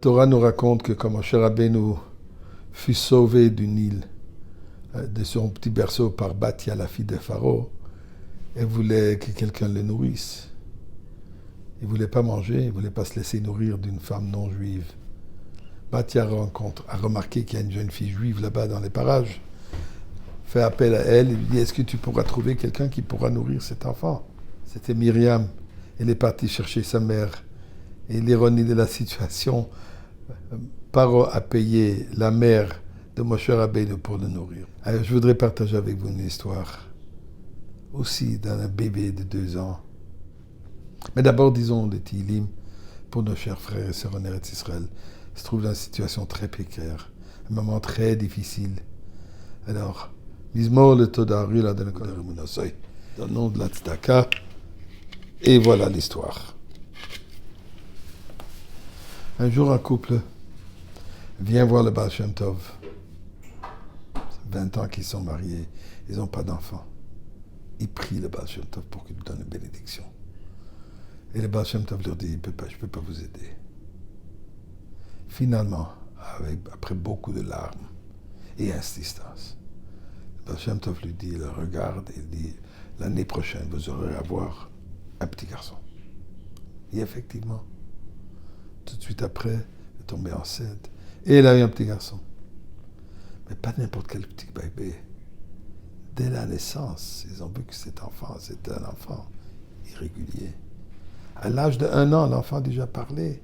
Torah nous raconte que quand Moshe Rabbeinu fut sauvé du Nil, de son petit berceau par Batia, la fille de Pharaon, elle voulait que quelqu'un le nourrisse. Il ne voulait pas manger, il ne voulait pas se laisser nourrir d'une femme non juive. Batia a remarqué qu'il y a une jeune fille juive là-bas dans les parages, fait appel à elle et lui dit « Est-ce que tu pourras trouver quelqu'un qui pourra nourrir cet enfant ?» C'était Myriam. Elle est partie chercher sa mère. Et l'ironie de la situation, Paro a payé la mère de Moshe Rabbeinu pour le nourrir. Alors, je voudrais partager avec vous une histoire aussi d'un bébé de 2 ans. Mais d'abord, disons le Tilim pour nos chers frères et sœurs en Eretz Israël. Se trouve dans une situation très précaire, un moment très difficile. Alors, Mizmor le Todaru la dans le nom de la Tzedaka. Et voilà l'histoire. Un jour, un couple vient voir le Baal Shem Tov. 20 ans qu'ils sont mariés, ils n'ont pas d'enfants. Ils prient le Baal Shem Tov pour qu'il lui donne une bénédiction. Et le Baal Shem Tov leur dit, je ne peux pas vous aider. Finalement, après beaucoup de larmes et insistance, le Baal Shem Tov lui dit, il le regarde et dit, l'année prochaine, vous aurez à avoir un petit garçon. Et effectivement, tout de suite après, elle est tombée enceinte. Et elle a eu un petit garçon. Mais pas n'importe quel petit bébé. Dès la naissance, ils ont vu que cet enfant, c'était un enfant irrégulier. À l'âge de 1 an, l'enfant a déjà parlé.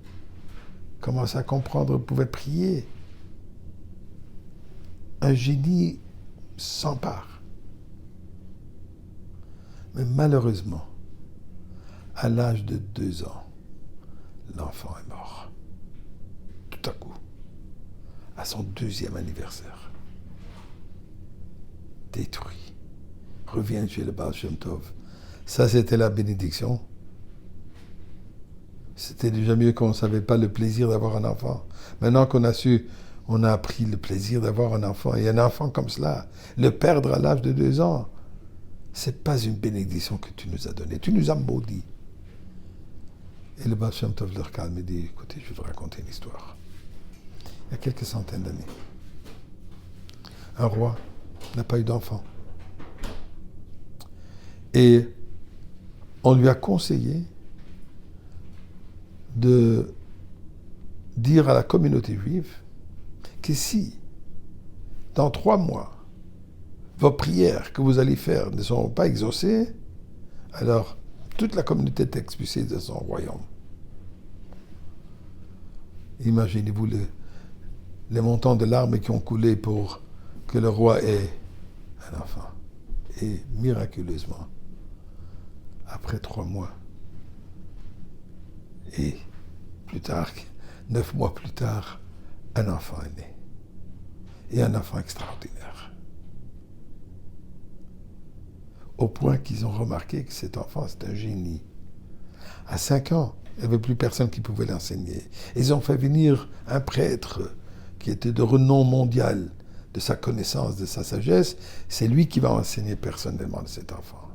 Commence à comprendre, pouvait prier. Un génie sans part. Mais malheureusement, à l'âge de 2 ans, l'enfant est mort. Tout à coup. À son 2e anniversaire. Détruit. Revient chez le Baal Shem Tov. Ça, c'était la bénédiction. C'était déjà mieux qu'on ne savait pas le plaisir d'avoir un enfant. Maintenant qu'on a su, on a appris le plaisir d'avoir un enfant. Et un enfant comme cela, le perdre à l'âge de 2 ans, c'est pas une bénédiction que tu nous as donnée. Tu nous as maudits. Et le Baal Shem Tov leur calme et dit, écoutez, je vais vous raconter une histoire. Il y a quelques centaines d'années, un roi n'a pas eu d'enfant. Et on lui a conseillé de dire à la communauté juive que si, dans 3 mois, vos prières que vous allez faire ne sont pas exaucées, alors toute la communauté est expulsée de son royaume. Imaginez-vous les montants de larmes qui ont coulé pour que le roi ait un enfant. Et miraculeusement, après 3 mois, et plus tard, 9 mois plus tard, un enfant est né. Et un enfant extraordinaire. Au point qu'ils ont remarqué que cet enfant, c'est un génie. À 5 ans, il n'y avait plus personne qui pouvait l'enseigner. Ils ont fait venir un prêtre qui était de renom mondial, de sa connaissance, de sa sagesse. C'est lui qui va enseigner personnellement à cet enfant.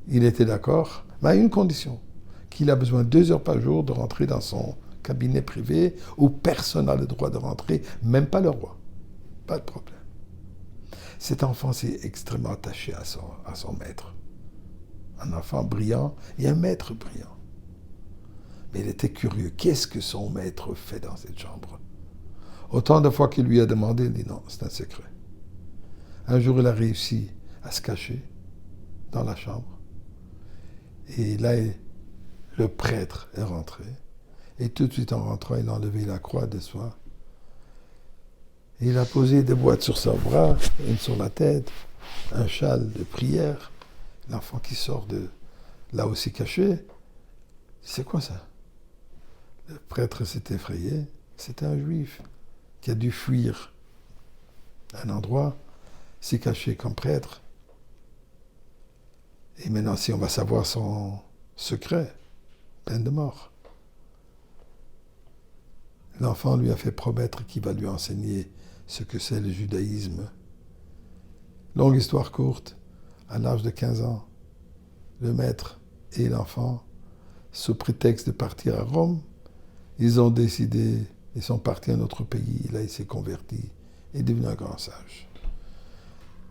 Il était d'accord, mais à une condition, qu'il a besoin 2 heures par jour de rentrer dans son cabinet privé où personne n'a le droit de rentrer, même pas le roi. Pas de problème. Cet enfant s'est extrêmement attaché à son maître. Un enfant brillant et un maître brillant. Mais il était curieux. Qu'est-ce que son maître fait dans cette chambre? Autant de fois qu'il lui a demandé, il dit non, c'est un secret. Un jour, il a réussi à se cacher dans la chambre. Et là, le prêtre est rentré. Et tout de suite, en rentrant, il a enlevé la croix de soie. Et il a posé des boîtes sur son bras, une sur la tête, un châle de prière. L'enfant qui sort de là aussi caché. C'est quoi ça? Le prêtre s'est effrayé. C'était un juif qui a dû fuir un endroit, s'est caché comme prêtre. Et maintenant, si on va savoir son secret, peine de mort. L'enfant lui a fait promettre qu'il va lui enseigner ce que c'est le judaïsme. Longue histoire courte, à l'âge de 15 ans, le maître et l'enfant, sous prétexte de partir à Rome, ils ont décidé, ils sont partis à un autre pays, là il s'est converti, il est devenu un grand sage.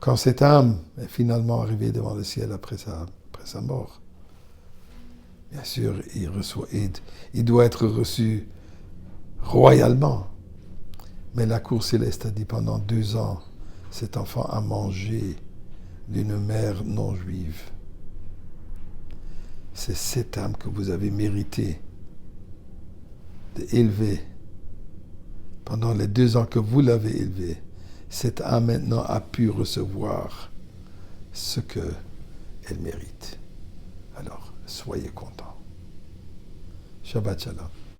Quand cette âme est finalement arrivée devant le ciel après sa mort, bien sûr, il doit être reçu royalement. Mais la cour céleste a dit pendant 2 ans, cet enfant a mangé d'une mère non juive. C'est cette âme que vous avez mérité d'élever pendant les 2 ans que vous l'avez élevé. Cette âme maintenant a pu recevoir ce qu'elle mérite. Alors, soyez contents. Shabbat Shalom.